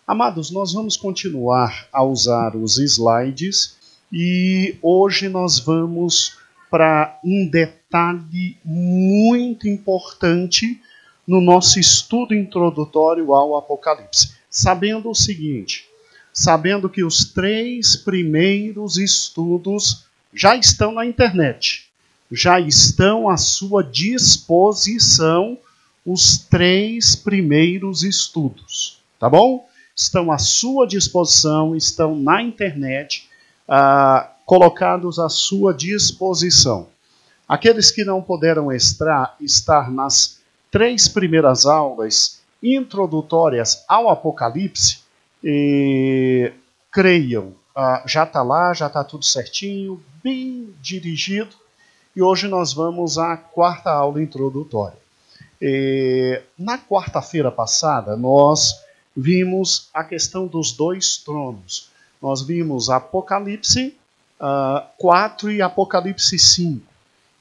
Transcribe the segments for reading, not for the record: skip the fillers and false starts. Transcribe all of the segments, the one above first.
Amados, nós vamos continuar a usar os slides e hoje nós vamos para um detalhe muito importante no nosso estudo introdutório ao Apocalipse. Sabendo o seguinte, sabendo que os 3 primeiros estudos já estão na internet, já estão à sua disposição os 3 primeiros estudos, tá bom? Estão à sua disposição, estão na internet, colocados à sua disposição. Aqueles que não puderam estar nas 3 primeiras aulas introdutórias ao Apocalipse, creiam, já está lá, já está tudo certinho, bem dirigido, e hoje nós vamos à 4ª aula introdutória. Na quarta-feira passada, nós vimos a questão dos 2 tronos. Nós vimos Apocalipse 4 e Apocalipse 5.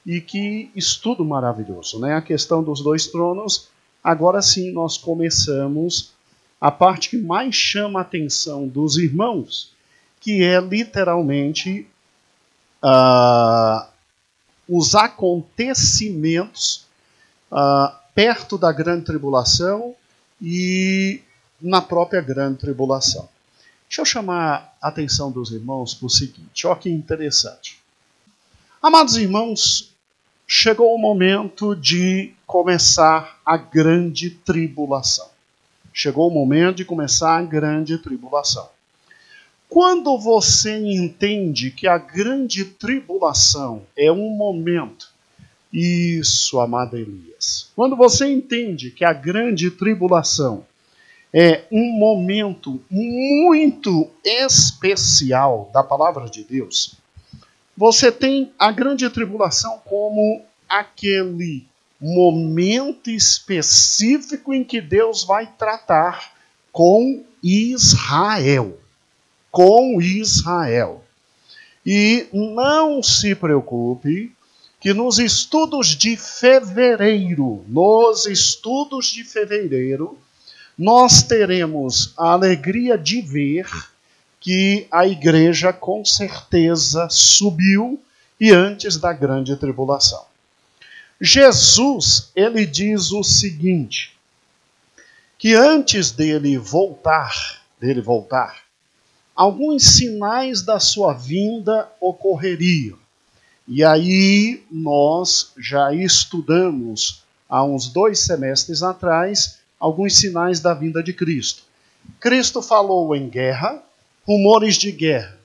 E que estudo maravilhoso, né? A questão dos 2 tronos. Agora sim, nós começamos a parte que mais chama a atenção dos irmãos, que é literalmente os acontecimentos perto da grande tribulação e na própria grande tribulação. Deixa eu chamar a atenção dos irmãos para o seguinte, olha que interessante. Amados irmãos, chegou o momento de começar a grande tribulação. Chegou o momento de começar a grande tribulação. Quando você entende que a grande tribulação é um momento, isso, amado Elias, quando você entende que a grande tribulação é um momento muito especial da palavra de Deus, você tem a grande tribulação como aquele momento específico em que Deus vai tratar com Israel. Com Israel. E não se preocupe que nos estudos de fevereiro, nós teremos a alegria de ver que a igreja com certeza subiu e antes da grande tribulação. Jesus, ele diz o seguinte, que antes dele voltar, alguns sinais da sua vinda ocorreriam. E aí nós já estudamos há uns 2 semestres atrás alguns sinais da vinda de Cristo. Cristo falou em guerra, rumores de guerra.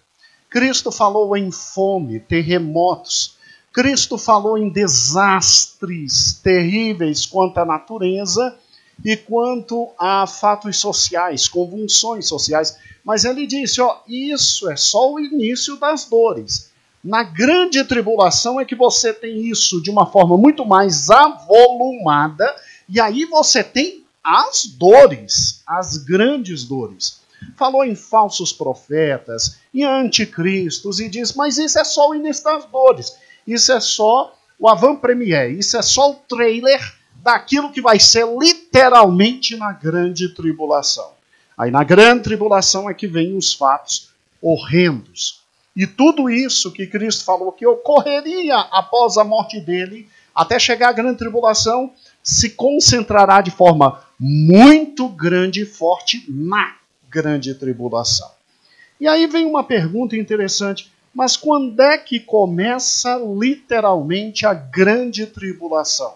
Cristo falou em fome, terremotos. Cristo falou em desastres terríveis quanto à natureza e quanto a fatos sociais, convulsões sociais. Mas ele disse, isso é só o início das dores. Na grande tribulação é que você tem isso de uma forma muito mais avolumada, e aí você tem as dores, as grandes dores. Falou em falsos profetas, em anticristos, e diz, mas isso é só o início das dores. Isso é só o avant-première, isso é só o trailer daquilo que vai ser literalmente na grande tribulação. Aí na grande tribulação é que vem os fatos horrendos. E tudo isso que Cristo falou que ocorreria após a morte dele, até chegar à grande tribulação, se concentrará de forma muito grande e forte na grande tribulação. E aí vem uma pergunta interessante, mas quando é que começa literalmente a grande tribulação?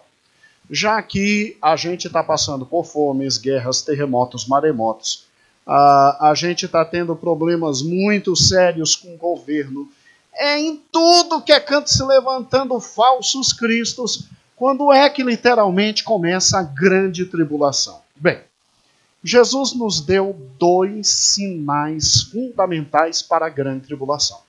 Já que a gente está passando por fomes, guerras, terremotos, maremotos, a gente está tendo problemas muito sérios com o governo, em tudo que é canto se levantando falsos cristos, quando é que literalmente começa a grande tribulação? Bem, Jesus nos deu 2 sinais fundamentais para a grande tribulação.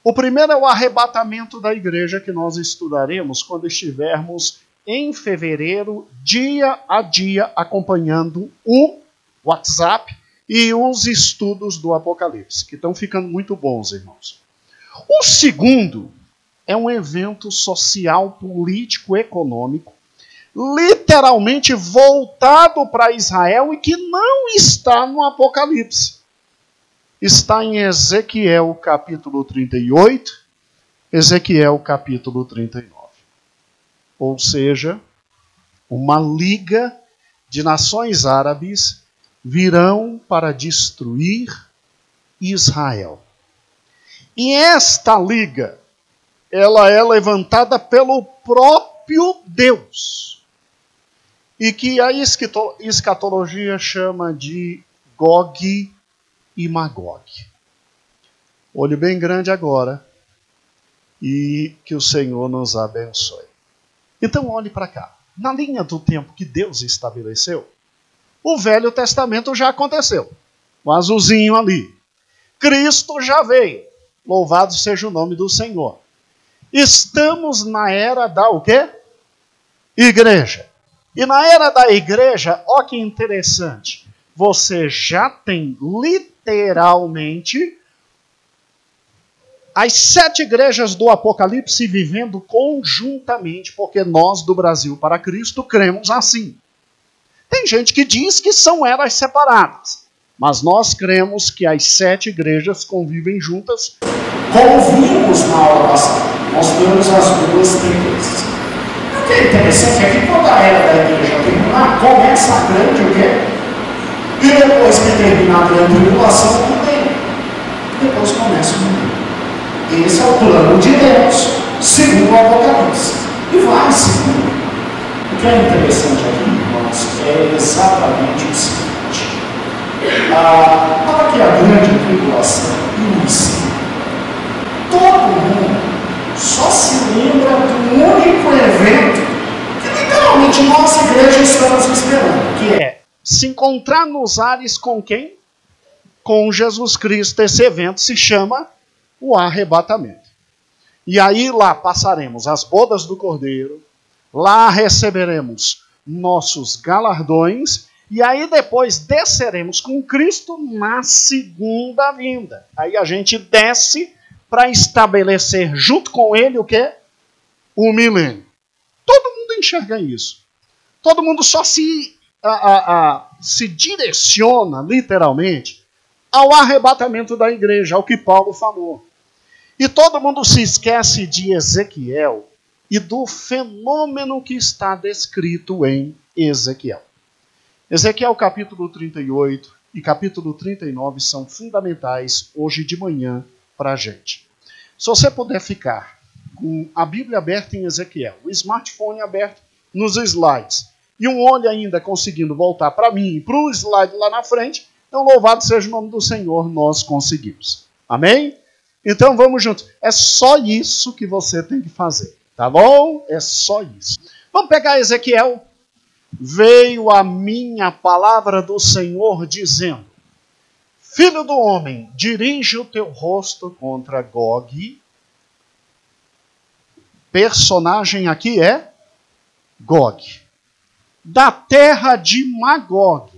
O primeiro é o arrebatamento da igreja, que nós estudaremos quando estivermos em fevereiro, dia a dia, acompanhando o WhatsApp e os estudos do Apocalipse, que estão ficando muito bons, irmãos. O segundo é um evento social, político, econômico, literalmente literalmente voltado para Israel e que não está no Apocalipse. Está em Ezequiel capítulo 38, Ezequiel capítulo 39. Ou seja, uma liga de nações árabes virão para destruir Israel. E esta liga, ela é levantada pelo próprio Deus. E que a escatologia chama de Gog e Magog. Olho bem grande agora e que o Senhor nos abençoe. Então olhe para cá. Na linha do tempo que Deus estabeleceu, o Velho Testamento já aconteceu. O azulzinho ali. Cristo já veio. Louvado seja o nome do Senhor. Estamos na era da o quê? Igreja. E na era da igreja, ó que interessante, você já tem literalmente as 7 igrejas do Apocalipse vivendo conjuntamente, porque nós do Brasil para Cristo cremos assim. Tem gente que diz que são eras separadas, mas nós cremos que as 7 igrejas convivem juntas. Como vimos na aula passada, mostramos as 2 tendências. O que é interessante é que quando a era da igreja terminar, começa a grande o quê? E depois que terminar a grande tribulação, também. Depois começa o mundo. Esse é o plano de Deus, segundo o Apocalipse. E vai segundo. O que é interessante aqui, irmãos, é exatamente o seguinte. Para que a grande tribulação inicie, todo mundo só se lembra do único evento que literalmente nós, igreja, estamos esperando, que é se encontrar nos ares com quem? Com Jesus Cristo. Esse evento se chama o arrebatamento. E aí lá passaremos as bodas do Cordeiro, lá receberemos nossos galardões, e aí depois desceremos com Cristo na segunda vinda. Aí a gente desce para estabelecer junto com ele o quê? O milênio. Todo mundo enxerga isso. Todo mundo só se direciona, literalmente, ao arrebatamento da igreja, ao que Paulo falou. E todo mundo se esquece de Ezequiel e do fenômeno que está descrito em Ezequiel. Ezequiel capítulo 38 e capítulo 39 são fundamentais hoje de manhã para a gente. Se você puder ficar com a Bíblia aberta em Ezequiel, o smartphone aberto nos slides, e um olho ainda conseguindo voltar para mim e para o slide lá na frente, então louvado seja o nome do Senhor, nós conseguimos. Amém? Então vamos juntos. É só isso que você tem que fazer, tá bom? É só isso. Vamos pegar Ezequiel. Veio a minha palavra do Senhor dizendo: Filho do homem, dirige o teu rosto contra Gog. Personagem aqui é Gog. Da terra de Magog.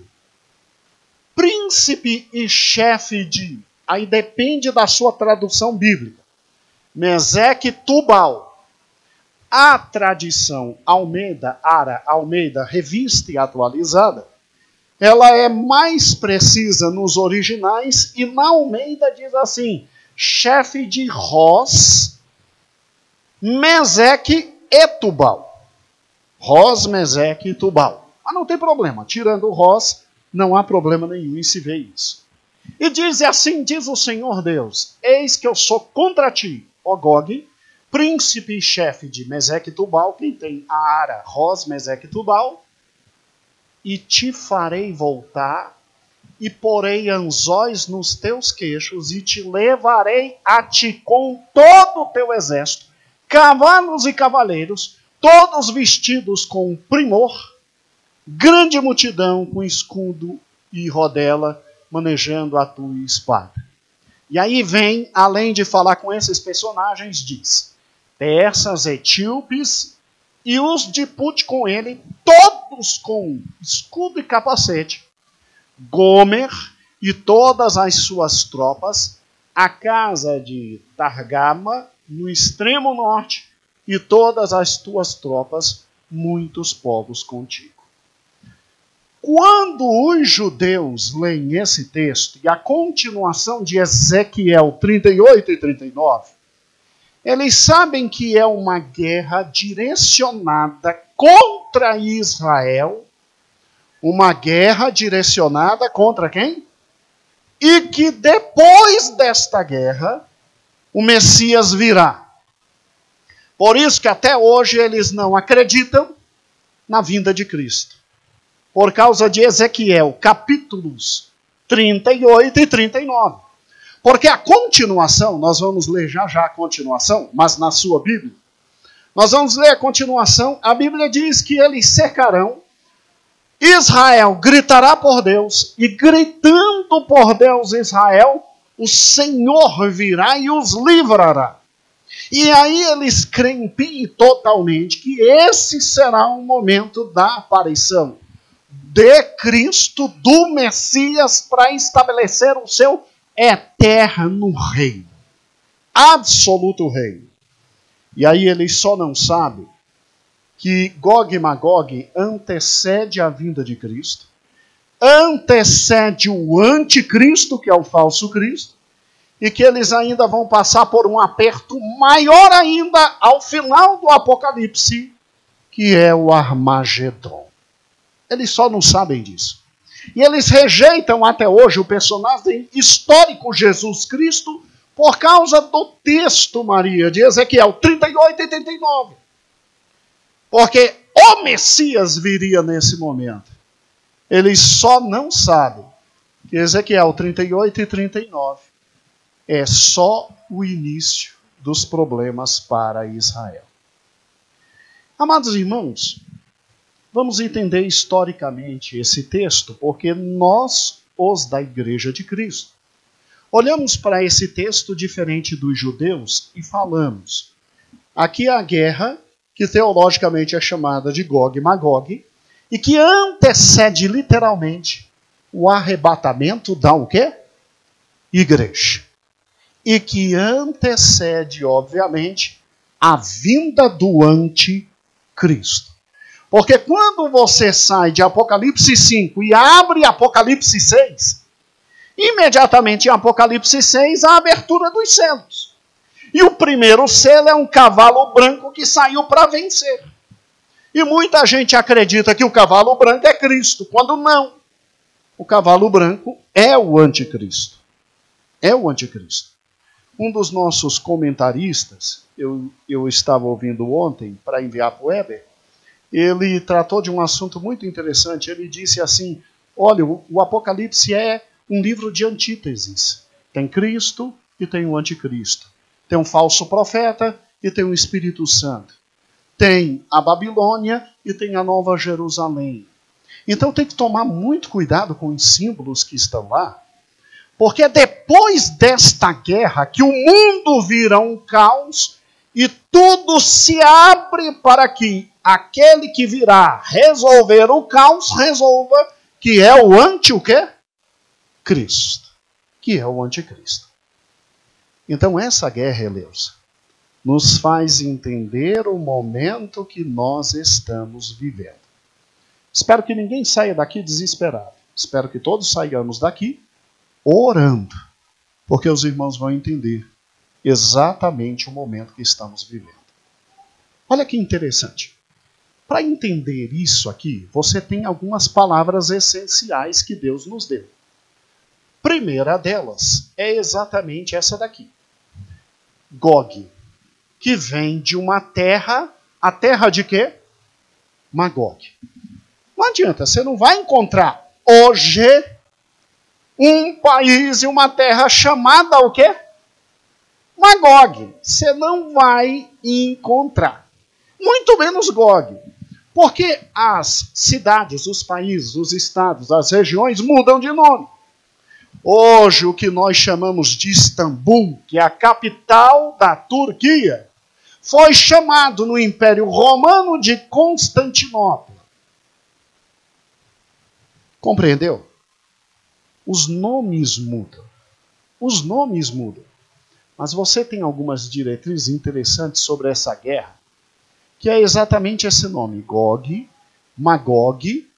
Príncipe e chefe de... Aí depende da sua tradução bíblica. Meseque Tubal. A tradição Almeida, revista e atualizada, ela é mais precisa nos originais e na Almeida diz assim: chefe de Ros, Meseque e Tubal. Ros, Meseque e Tubal. Mas não tem problema, tirando o Ros, não há problema nenhum em se ver isso. E diz assim, diz o Senhor Deus: eis que eu sou contra ti, ó Gog, príncipe e chefe de Meseque e Tubal, quem tem a Ara, Ros, Meseque e Tubal, e te farei voltar, e porei anzóis nos teus queixos, e te levarei a ti com todo o teu exército, cavalos e cavaleiros, todos vestidos com primor, grande multidão com escudo e rodela, manejando a tua espada. E aí vem, além de falar com esses personagens, diz: persas, etíopes e os de Put com ele, todos com escudo e capacete, Gomer e todas as suas tropas, a casa de Targama no extremo norte e todas as tuas tropas, muitos povos contigo. Quando os judeus leem esse texto e a continuação de Ezequiel 38 e 39, eles sabem que é uma guerra direcionada contra Israel, uma guerra direcionada contra quem? E que depois desta guerra, o Messias virá. Por isso que até hoje eles não acreditam na vinda de Cristo. Por causa de Ezequiel, capítulos 38 e 39. Porque a continuação, nós vamos ler já a continuação, mas na sua Bíblia. Nós vamos ler a continuação, a Bíblia diz que eles cercarão, Israel gritará por Deus, e gritando por Deus Israel, o Senhor virá e os livrará. E aí eles creem totalmente que esse será o momento da aparição de Cristo, do Messias, para estabelecer o seu eterno reino. Absoluto reino. E aí eles só não sabem que Gog e Magog antecede a vinda de Cristo, antecede o anticristo, que é o falso Cristo, e que eles ainda vão passar por um aperto maior ainda ao final do Apocalipse, que é o Armagedon. Eles só não sabem disso. E eles rejeitam até hoje o personagem histórico Jesus Cristo por causa do texto, Maria, de Ezequiel 38 e 39. Porque o Messias viria nesse momento. Eles só não sabem que Ezequiel 38 e 39 é só o início dos problemas para Israel. Amados irmãos, vamos entender historicamente esse texto, porque nós, os da Igreja de Cristo, olhamos para esse texto diferente dos judeus e falamos: aqui a guerra, que teologicamente é chamada de Gog e Magog, e que antecede literalmente o arrebatamento da o quê? Igreja. E que antecede, obviamente, a vinda do anticristo. Porque quando você sai de Apocalipse 5 e abre Apocalipse 6, imediatamente em Apocalipse 6 a abertura dos selos. E o primeiro selo é um cavalo branco que saiu para vencer. E muita gente acredita que o cavalo branco é Cristo, quando não. O cavalo branco é o anticristo. É o anticristo. Um dos nossos comentaristas, eu estava ouvindo ontem para enviar para o Weber, ele tratou de um assunto muito interessante. Ele disse assim: olha, o Apocalipse é um livro de antíteses. Tem Cristo e tem o anticristo. Tem um falso profeta e tem o Espírito Santo. Tem a Babilônia e tem a Nova Jerusalém. Então tem que tomar muito cuidado com os símbolos que estão lá, porque é depois desta guerra que o mundo vira um caos e tudo se abre para que aquele que virá resolver o caos, resolva, que é o o quê? Cristo. Que é o anticristo. Então essa guerra, Eleusa, nos faz entender o momento que nós estamos vivendo. Espero que ninguém saia daqui desesperado. Espero que todos saiamos daqui orando, porque os irmãos vão entender exatamente o momento que estamos vivendo. Olha que interessante. Para entender isso aqui, você tem algumas palavras essenciais que Deus nos deu. Primeira delas é exatamente essa daqui. Gog, que vem de uma terra, a terra de quê? Magog. Não adianta, você não vai encontrar hoje um país e uma terra chamada o quê? Magog. Você não vai encontrar. Muito menos Gog. Porque as cidades, os países, os estados, as regiões mudam de nome. Hoje, o que nós chamamos de Istambul, que é a capital da Turquia, foi chamado no Império Romano de Constantinopla. Compreendeu? Os nomes mudam. Os nomes mudam. Mas você tem algumas diretrizes interessantes sobre essa guerra. que é exatamente esse nome, Gog, Magog.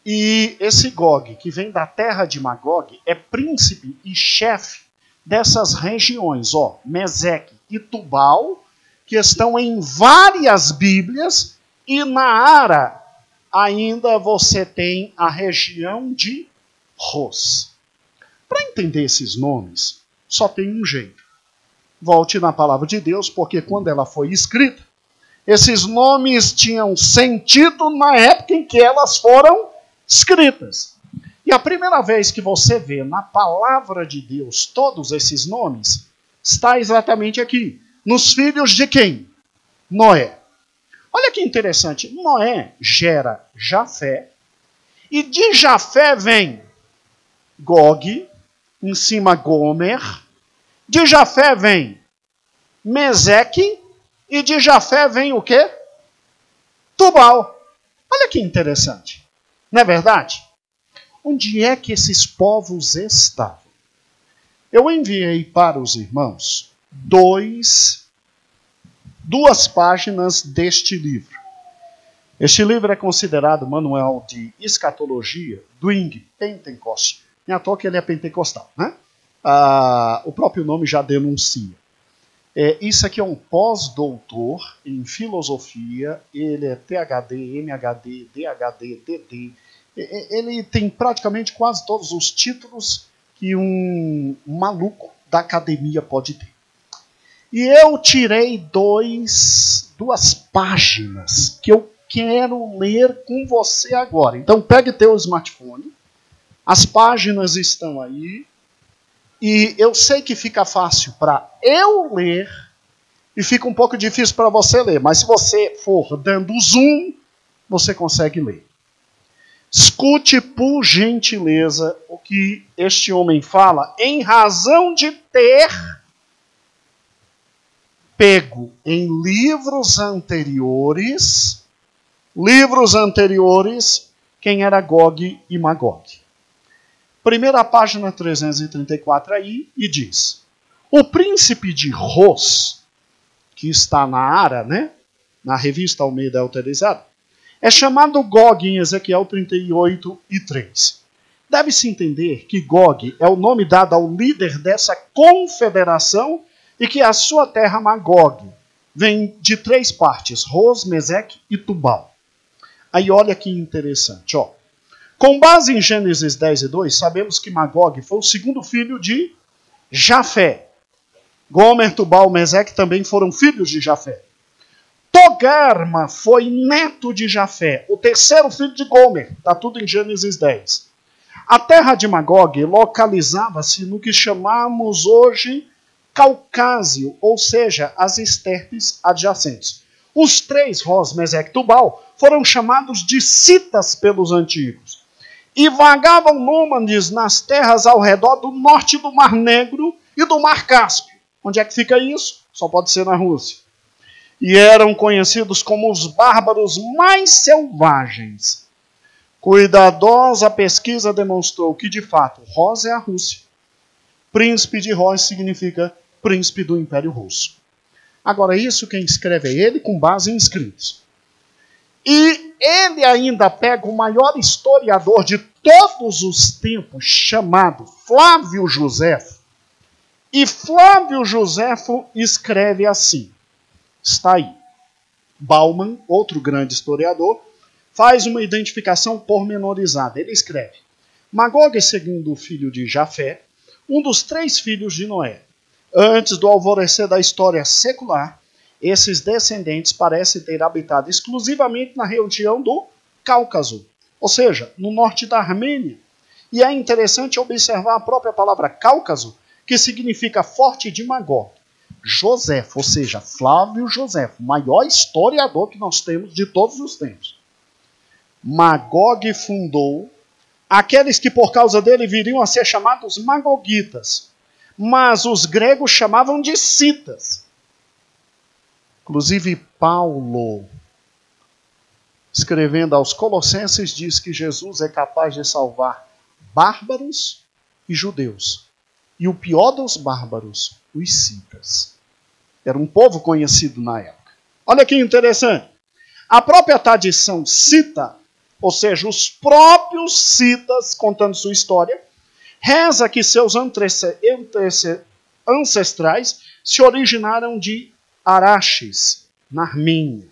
E esse Gog, que vem da terra de Magog, é príncipe e chefe dessas regiões, Meseque e Tubal, que estão em várias Bíblias, e na Ara ainda você tem a região de Ros. Para entender esses nomes, só tem um jeito. Volte na palavra de Deus, porque quando ela foi escrita, esses nomes tinham sentido na época em que elas foram escritas. E a primeira vez que você vê na palavra de Deus todos esses nomes, está exatamente aqui. Nos filhos de quem? Noé. Olha que interessante. Noé gera Jafé. E de Jafé vem Gog, em cima Gomer. De Jafé vem Meseque. E de Jafé vem o quê? Tubal. Olha que interessante. Não é verdade? Onde é que esses povos estavam? Eu enviei para os irmãos duas páginas deste livro. Este livro é considerado manual de escatologia do ING, Pentecoste. Não é à toa que ele é pentecostal, né? O próprio nome já denuncia. Isso aqui é um pós-doutor em filosofia, ele é PhD, MHD, DHD, DD. Ele tem praticamente quase todos os títulos que um maluco da academia pode ter. E eu tirei duas páginas que eu quero ler com você agora. Então pegue teu smartphone, as páginas estão aí, e eu sei que fica fácil para eu ler e fica um pouco difícil para você ler, mas se você for dando zoom, você consegue ler. Escute, por gentileza, o que este homem fala, em razão de ter pego em livros anteriores, quem era Gog e Magog. Primeira página 334 aí, e diz: o príncipe de Ros, que está na Ara, né? Na revista Almeida Autorizada, é chamado Gog em Ezequiel 38:3. Deve-se entender que Gog é o nome dado ao líder dessa confederação e que a sua terra Magog vem de 3 partes, Ros, Meseque e Tubal. Aí olha que interessante, Com base em Gênesis 10:2, sabemos que Magog foi o segundo filho de Jafé. Gomer, Tubal, Meseque também foram filhos de Jafé. Togarma foi neto de Jafé, o terceiro filho de Gomer. Está tudo em Gênesis 10. A terra de Magog localizava-se no que chamamos hoje Caucásio, ou seja, as estepes adjacentes. Os 3, Ros, Meseque e Tubal, foram chamados de citas pelos antigos. E vagavam nômades nas terras ao redor do norte do Mar Negro e do Mar Cáspio. Onde é que fica isso? Só pode ser na Rússia. E eram conhecidos como os bárbaros mais selvagens. Cuidadosa pesquisa demonstrou que, de fato, Ros é a Rússia. Príncipe de Ros significa príncipe do Império Russo. Agora, isso quem escreve é ele com base em escritos. E ele ainda pega o maior historiador de todos os tempos, chamado Flávio Josefo. E Flávio Josefo escreve assim. Está aí. Bauman, outro grande historiador, faz uma identificação pormenorizada. Ele escreve: Magog é segundo filho de Jafé, um dos 3 filhos de Noé. Antes do alvorecer da história secular, esses descendentes parecem ter habitado exclusivamente na região do Cáucaso, ou seja, no norte da Armênia. E é interessante observar a própria palavra Cáucaso, que significa forte de Magog. Josefo, ou seja, Flávio Josefo, o maior historiador que nós temos de todos os tempos. Magog fundou aqueles que por causa dele viriam a ser chamados magogitas, mas os gregos chamavam de citas. Inclusive Paulo, escrevendo aos Colossenses, diz que Jesus é capaz de salvar bárbaros e judeus. E o pior dos bárbaros, os citas. Era um povo conhecido na época. Olha que interessante. A própria tradição cita, ou seja, os próprios citas contando sua história, reza que seus ancestrais se originaram de Araxes, na Armênia.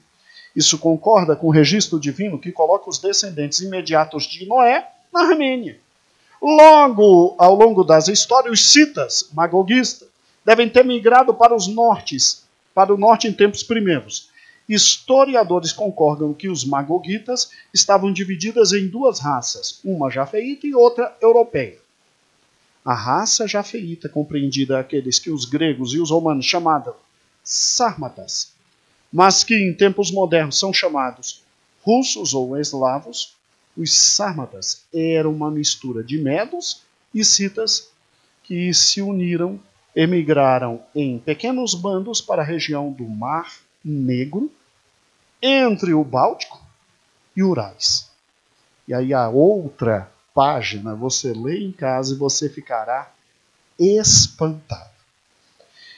Isso concorda com o registro divino que coloca os descendentes imediatos de Noé na Armênia. Logo, ao longo das histórias, os citas magoguistas devem ter migrado para o norte em tempos primeiros. Historiadores concordam que os magoguitas estavam divididas em duas raças, uma jafeíta e outra europeia. A raça jafeíta compreendida aqueles que os gregos e os romanos chamavam sármatas, mas que em tempos modernos são chamados russos ou eslavos. Os sármatas eram uma mistura de medos e citas que se uniram, emigraram em pequenos bandos para a região do Mar Negro, entre o Báltico e Urais. E aí a outra página você lê em casa e você ficará espantado.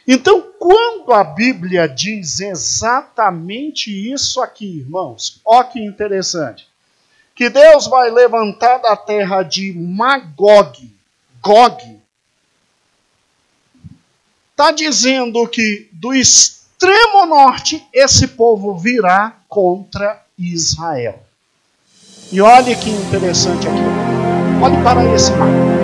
Então, quando a Bíblia diz exatamente isso aqui, irmãos, ó que interessante, que Deus vai levantar da terra de Magog, Gog, está dizendo que do extremo norte esse povo virá contra Israel. E olha que interessante aqui. Olhe para esse mapa.